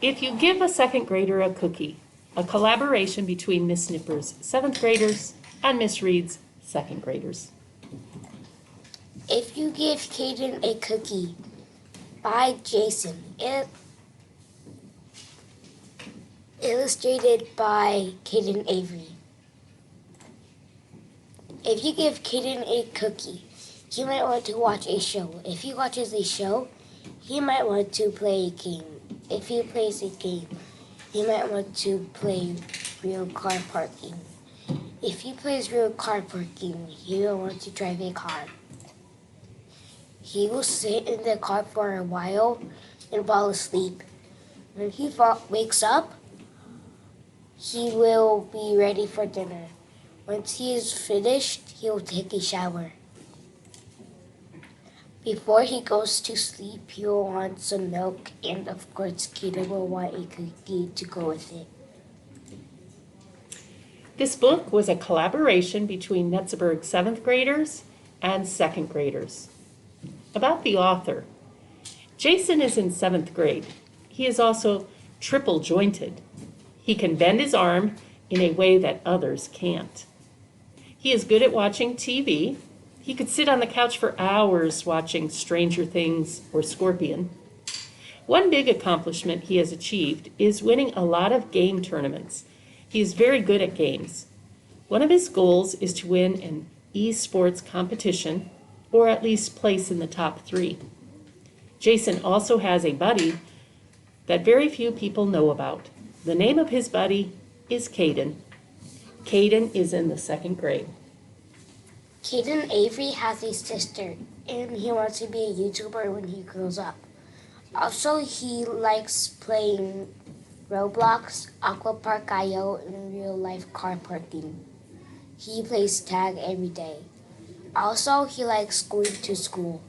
If you give a second grader a cookie, a collaboration between Miss Nipper's seventh graders and Miss Reed's second graders. If you give Caiden a cookie, by Jason, illustrated by Caiden Avery. If you give Caiden a cookie, he might want to watch a show. If he watches a show, he might want to play a game. If he plays a game, he might want to play real car parking. If he plays real car parking, he will want to drive a car. He will sit in the car for a while and fall asleep. When he wakes up, he will be ready for dinner. Once he is finished, he will take a shower. Before he goes to sleep, he will want some milk, and of course, Caiden will want a cookie to go with it. This book was a collaboration between Netzeburg seventh graders and second graders. About the author. Jason is in seventh grade. He is also triple jointed. He can bend his arm in a way that others can't. He is good at watching TV. He could sit on the couch for hours watching Stranger Things or Scorpion. One big accomplishment he has achieved is winning a lot of game tournaments. He is very good at games. One of his goals is to win an esports competition, or at least place in the top 3. Jason also has a buddy that very few people know about. The name of his buddy is Caiden. Caiden is in the second grade. Caiden Avery has a sister, and he wants to be a YouTuber when he grows up. Also, he likes playing Roblox, Aquapark.io, and real-life car parking. He plays tag every day. Also, he likes going to school.